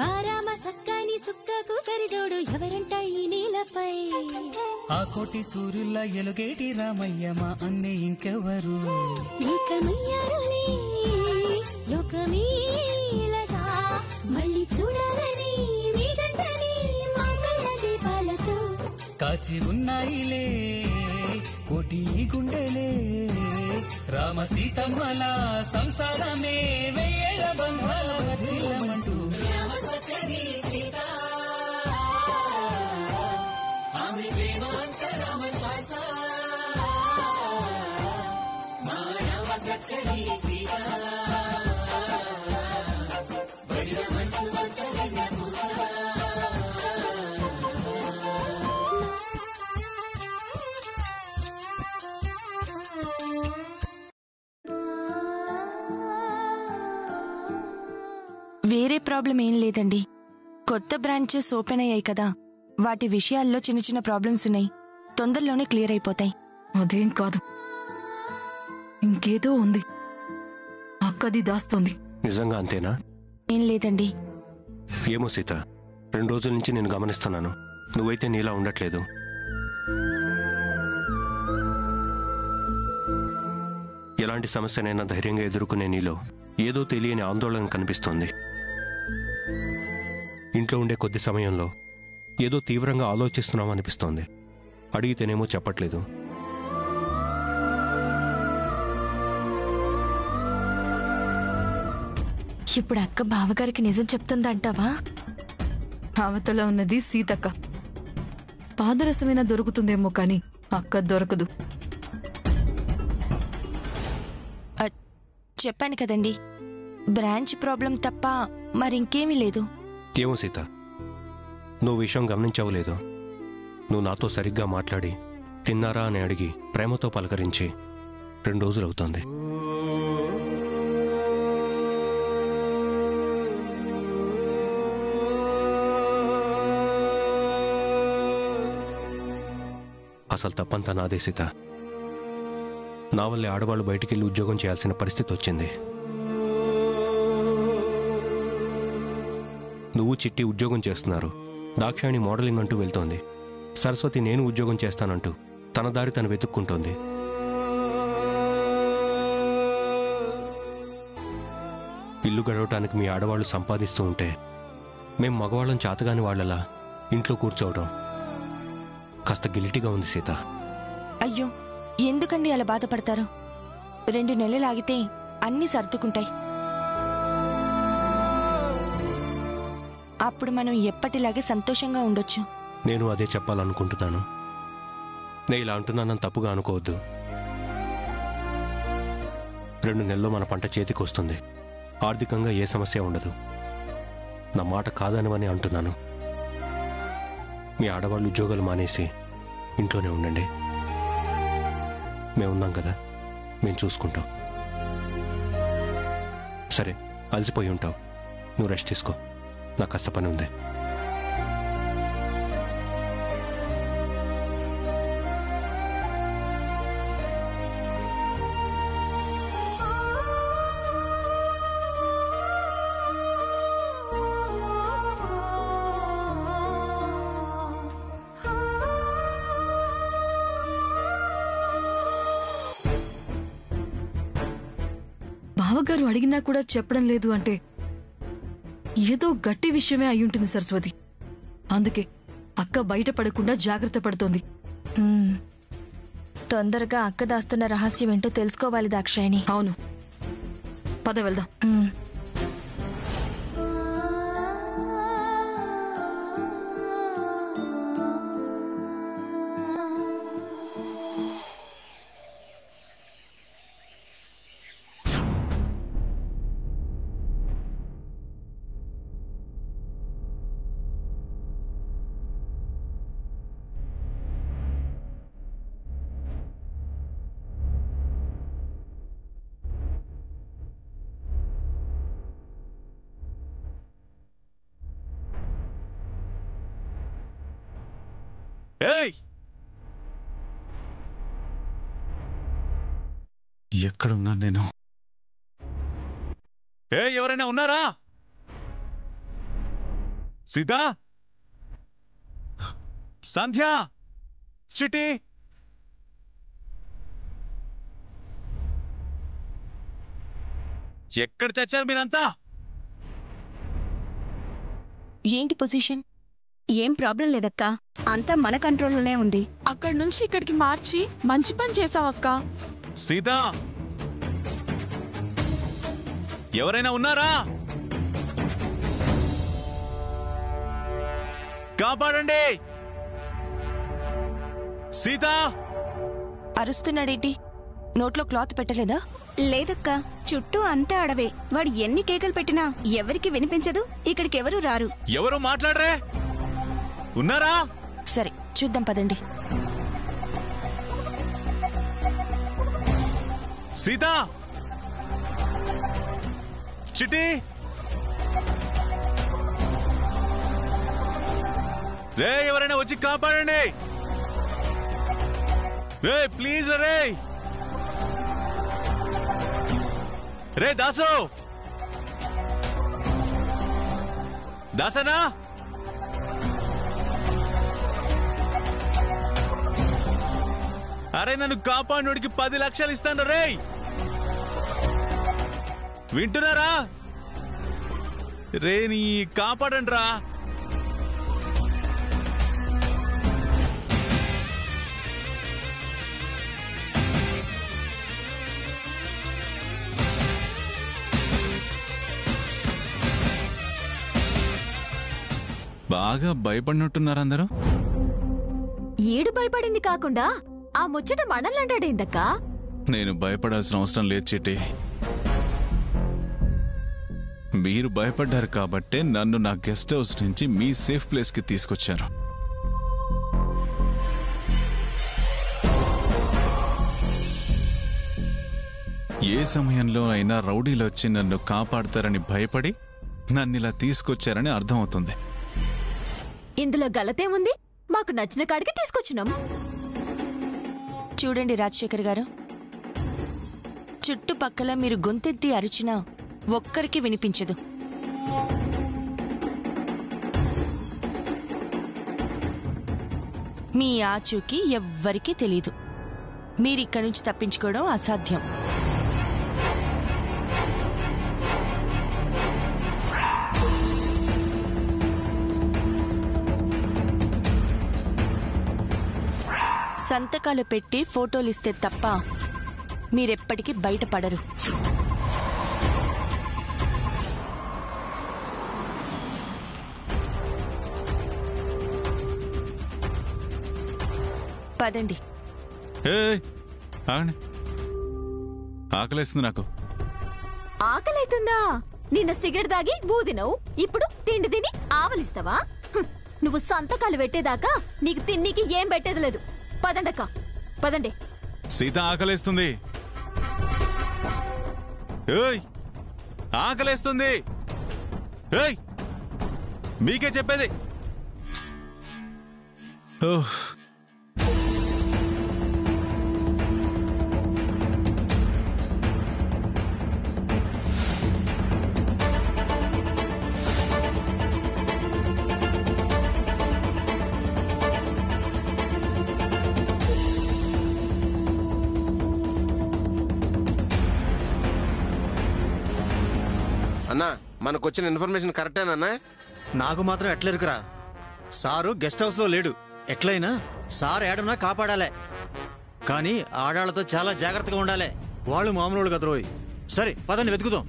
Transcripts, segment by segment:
మారామ సక్కని సుక్కకు సరిజోడు ఎవరంట ఈ నీలపై ఆ కోటి సూర్యుల ఎలుగేటి రామయ్య మా అన్నే ఇంకెవరు ఏకమయ్యారులే లోకమీలగా మళ్ళీ చూడాలని మీ జంటని మా కళ్ళ దీపాలతో కాచి ఉన్నాయిలే కోటి గుండెలే రామ సీతమ్మల సంసారమే వెయ్యేళ్ళ బంధాల వర్ధిల్లమంటూ రామ సక్కని సీత ఆమె ప్రేమ అంత రామ శ్వాస మా రామ సక్కని సీత బడిన మనసు అంత పూస వేరే ప్రాబ్లం ఏం లేదండి. కొత్త బ్రాంచెస్ ఓపెన్ అయ్యాయి కదా, వాటి విషయాల్లో చిన్న చిన్న ప్రాబ్లమ్స్ ఉన్నాయి. తొందరలోనే క్లియర్ అయిపోతాయి. అదేం కాదు, ఇంకేదో ఉంది. అక్కది దాస్తోంది. నిజంగా అంతేనా? ఏం లేదండి. ఏమో సీత, 2 రోజుల నుంచి నేను గమనిస్తున్నాను. నువ్వైతే నీలా ఉండట్లేదు. ఎలాంటి సమస్యనైనా ధైర్యంగా ఎదుర్కొనే నీలో ఏదో తెలియని ఆందోళన కనిపిస్తోంది. ఇంట్లో ఉండే కొద్ది సమయంలో ఏదో తీవ్రంగా ఆలోచిస్తున్నాం అనిపిస్తోంది. అడిగితేనేమో చెప్పట్లేదు. ఇప్పుడు అక్క బావగారికి నిజం చెప్తుందంటావా? అవతల ఉన్నది సీతక్క. పాదరసమైనా దొరుకుతుందేమో కాని అక్క దొరకదు. చెప్పాను కదండి, బ్రాంచ్ ప్రాబ్లం తప్ప మరింకేమీ లేదు. ఏమో సీత, నువ్వు విషయం గమనించవలేదు. నువ్వు నాతో సరిగ్గా మాట్లాడి తిన్నారా అని అడిగి ప్రేమతో పలకరించి 2 రోజులవుతోంది. అసలు తప్పంతా నాదే సీత. నా వల్లే ఆడవాళ్ళు బయటికెళ్ళి ఉద్యోగం చేయాల్సిన పరిస్థితి వచ్చింది. నువ్వు చిట్టి ఉద్యోగం చేస్తున్నారు, దాక్షాయణి మోడలింగ్ అంటూ వెళ్తోంది. సరస్వతి నేను ఉద్యోగం చేస్తానంటూ తన దారి తను వెతుక్కుంటోంది. ఇల్లు గడవటానికి మీ ఆడవాళ్లు సంపాదిస్తూ ఉంటే మేం మగవాళ్ళం చాతగాని వాళ్లలా ఇంట్లో కూర్చోవడం కాస్త గిల్టీగా ఉంది సీత. అయ్యో, ఎందుకండి అలా బాధపడతారు? 2 నెలలు ఆగితే అన్నీ సర్దుకుంటాయి. అప్పుడు మనం ఎప్పటిలాగే సంతోషంగా ఉండొచ్చు. నేను అదే చెప్పాలనుకుంటున్నాను. నేను ఇలా అంటున్నానని తప్పుగా అనుకోవద్దు. 2 నెలల్లో మన పంట చేతికి వస్తుంది. ఆర్థికంగా ఏ సమస్య ఉండదు. నా మాట కాదనివని అంటున్నాను. మీ ఆడవాళ్ళు ఉద్యోగాలు మానేసి ఇంట్లోనే ఉండండి. మేమున్నాం కదా, మేము చూసుకుంటాం. సరే, అలసిపోయి ఉంటావు, నువ్వు రెస్ట్ తీసుకో. నాకు కాస్త పని ఉంది. బావగారు అడిగినా కూడా చెప్పడం లేదు అంటే ఏదో గట్టి విషయమే అయ్యుంటుంది సరస్వతి. అందుకే అక్క బయటపడకుండా జాగ్రత్త పడుతోంది. తొందరగా అక్క దాస్తున్న రహస్యం ఏంటో తెలుసుకోవాలి దాక్షాయణి. అవును, పద వెళ్దాం. ఎక్కడున్నా నేను? ఎవరైనా ఉన్నారా? సీతా, సంధ్య, చిటి, ఎక్కడ చచ్చారు మీరంతా? ఏంటి పొజిషన్? ఏం ప్రాబ్లం లేదక్కా, అంతా మన కంట్రోల్లోనే ఉంది. అక్కడి నుంచి ఇక్కడికి మార్చి మంచి పని చేసావక్కా. సీతా, ఎవరైనా ఉన్నారా? కాపాడండి! సీతా! అరుస్తున్నాడేంటి? నోట్లో క్లాత్ పెట్టలేదా? లేదక్కా, చుట్టూ అంతా అడవే. వాడు ఎన్ని కేకలు పెట్టినా ఎవరికి వినిపించదు. ఇక్కడికెవరూ రారు. ఎవరు మాట్లాడరే? ఉన్నారా? సరే చూద్దాం పదండి. సీతా, చిటి, రే ఎవరైనా వచ్చి కాపాడండి. రే ప్లీజ్ రే. రే దాసు, దాసనా? అరే నన్ను కాపాడినోడికి 10 లక్షలు ఇస్తాను రే. వింటున్నారా? రే నీ కాపాడండి రా. బాగా భయపడినట్టున్నారు అందరూ. ఏడు భయపడింది కాకుండా ఆ ముచ్చట మనల్లంటాడేందక్కా? నేను భయపడాల్సిన అవసరం లేదు చిట్టి. మీరు భయపడ్డారు కాబట్టే నన్ను నా గెస్ట్ హౌస్ నుంచి మీ సేఫ్ ప్లేస్ కి తీసుకొచ్చారు. ఏ సమయంలో అయినా రౌడీలు వచ్చి నన్ను కాపాడతారని భయపడి నన్నిలా తీసుకొచ్చారని అర్థమవుతుంది. ఇందులో గలతేముంది? మాకు నచ్చిన కాడికి తీసుకొచ్చినాం. చూడండి రాజశేఖర్ గారు, చుట్టుపక్కల మీరు గొంతెత్తి అరిచినా ఒక్కరికి వినిపించదు. మీ ఆచూకీ ఎవ్వరికీ తెలీదు. మీరిక్కడి నుంచి తప్పించుకోవడం అసాధ్యం. సంతకాలు పెట్టి ఫోటోలిస్తే తప్ప మీరెప్పటికీ బయటపడరు. పదండి. ఆకలేస్తుంది నాకు. ఆకలైతుందా? నిన్న సిగరెట్ దాగి ఊదినవు, ఇప్పుడు తిండి తిని ఆవలిస్తావా? నువ్వు సంతకాలు పెట్టేదాకా నీకు తిన్నీకి ఏం పెట్టేది లేదు. పదండక్క, పదండి. సీత ఆకలేస్తుంది. ఆకలేస్తుంది. మీకే చెప్పేది. అన్నా, మనకొచ్చిన ఇన్ఫర్మేషన్ కరెక్టేనా? నాకు మాత్రం ఎట్లెరుకురా? సారు గెస్ట్ హౌస్ లో లేడు. ఎట్లయినా సార్ ఏడున్నా కాపాడాలే, కానీ ఆడాళ్లతో చాలా జాగ్రత్తగా ఉండాలి. వాళ్ళు మామూలు కదా రోయ్. సరే పదండి వెతుకుదాం.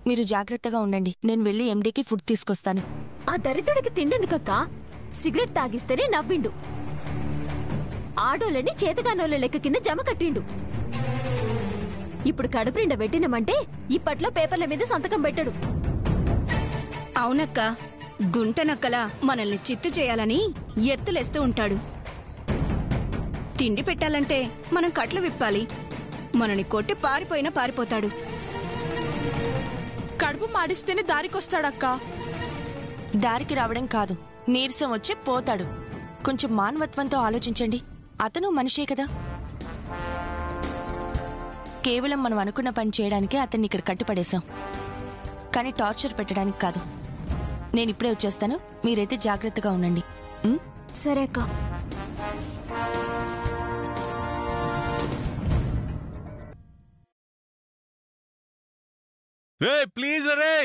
మీరు జాగ్రత్తగా ఉండండి. నేను వెళ్ళి ఎండీకి ఫుడ్ తీసుకొస్తాను. ఆ దరిద్రుడికి తిండెందుకక్క? సిగరెట్ తాగిస్తేనే నవ్విండు. ఆడోళ్ళని చేతగానోళ్ళ లెక్క కింద జమ కట్టిండు. ఇప్పుడు కడుపునిండ పెట్టినమంటే ఇప్పట్లో పేపర్ల మీద సంతకం పెట్టడు. అవునక్క, గుంటనక్కలా మనల్ని చిత్తు చేయాలని ఎత్తులేస్తూ ఉంటాడు. తిండి పెట్టాలంటే మనం కట్లు విప్పాలి. మనని కొట్టి పారిపోయినా పారిపోతాడు. కడుపు మాడిస్తేనే దారికొస్తాడక్క. దారికి రావడం కాదు, నీరసం వచ్చి పోతాడు. కొంచెం మానవత్వంతో ఆలోచించండి. అతను మనిషే కదా. కేవలం మనం అనుకున్న పని చేయడానికే అతన్ని ఇక్కడ కట్టుపడేశాం, కానీ టార్చర్ పెట్టడానికి కాదు. నేను ఇప్పుడే వచ్చేస్తాను, మీరైతే జాగ్రత్తగా ఉండండి. సరే అక్క. రే ప్లీజ్ రే,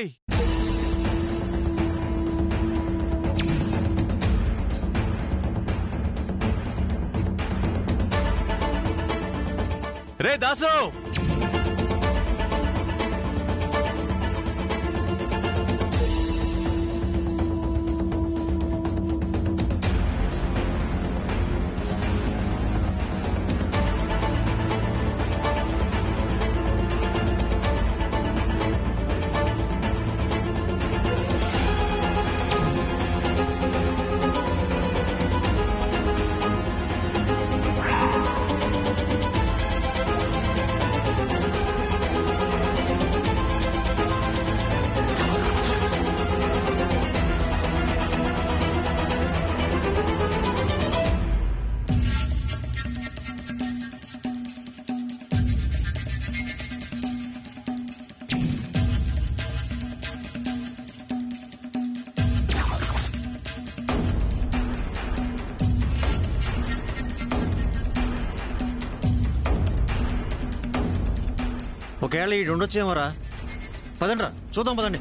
రే దాసు, ఒకవేళ ఈ ఉండొచ్చేమోరా. పదండ్రా చూద్దాం, పదండి.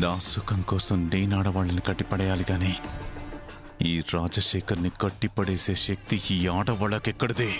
నా సుఖం కోసం నేను ఆడవాళ్ళని కట్టిపడేయాలి గాని ఈ రాజశేఖర్ని కట్టిపడేసే శక్తి ఈ ఆడవాళ్ళకెక్కడిదే?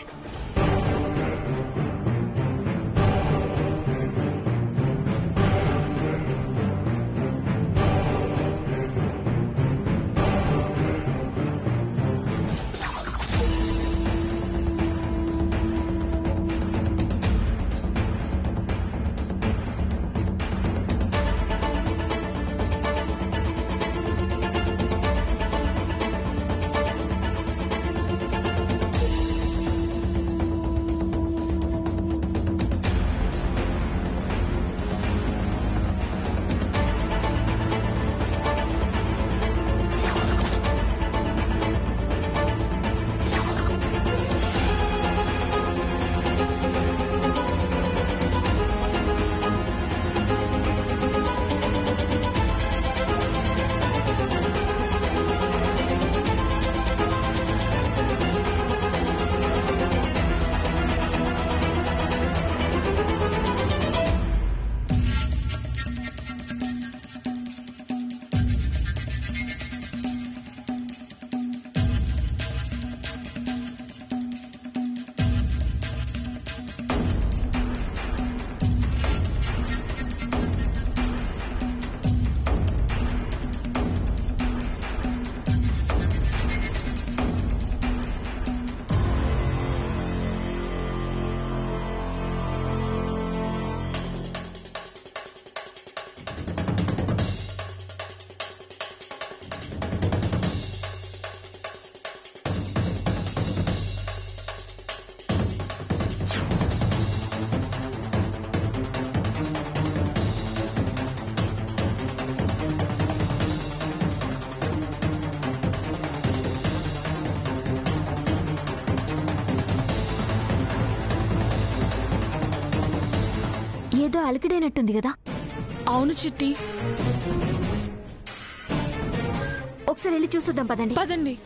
ఏదో అలికిడైనట్టుంది కదా. అవును చిట్టి. ఒకసారి వెళ్ళి చూసొద్దాం పదండి. పదండి.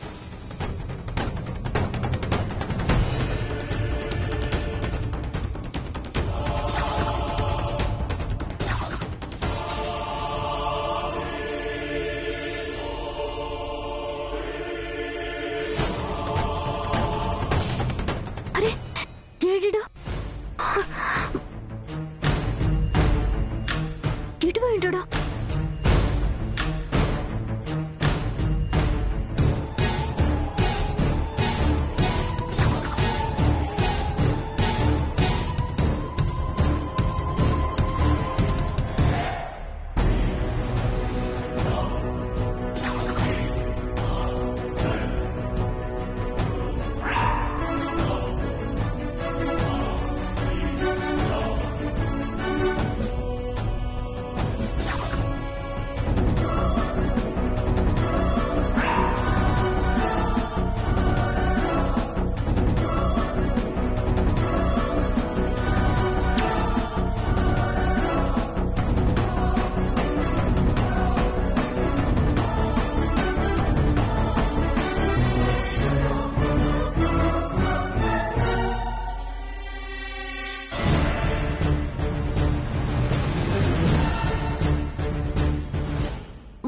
అరే ఏడు ఎటు పోయింటాడు?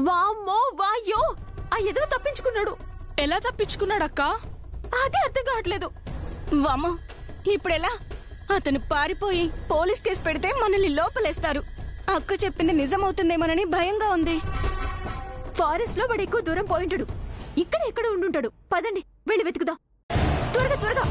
వామ్మో వాయ్యో, ఆ ఏదో తప్పించుకున్నాడు. ఎలా తప్పించుకున్నాడక్క? అదే అర్థం కావట్లేదు. వామ్మో, ఇప్పుడెలా? అతను పారిపోయి పోలీస్ కేసు పెడితే మనల్ని లోపలేస్తారు. అక్క చెప్పింది నిజమవుతుందేమోనని భయంగా ఉంది. ఫారెస్ట్ లో వాడు ఎక్కువ దూరం పోయింటాడు. ఇక్కడ ఎక్కడ ఉండుంటాడు. పదండి వెళ్ళి వెతుకుదాం. త్వరగా త్వరగా.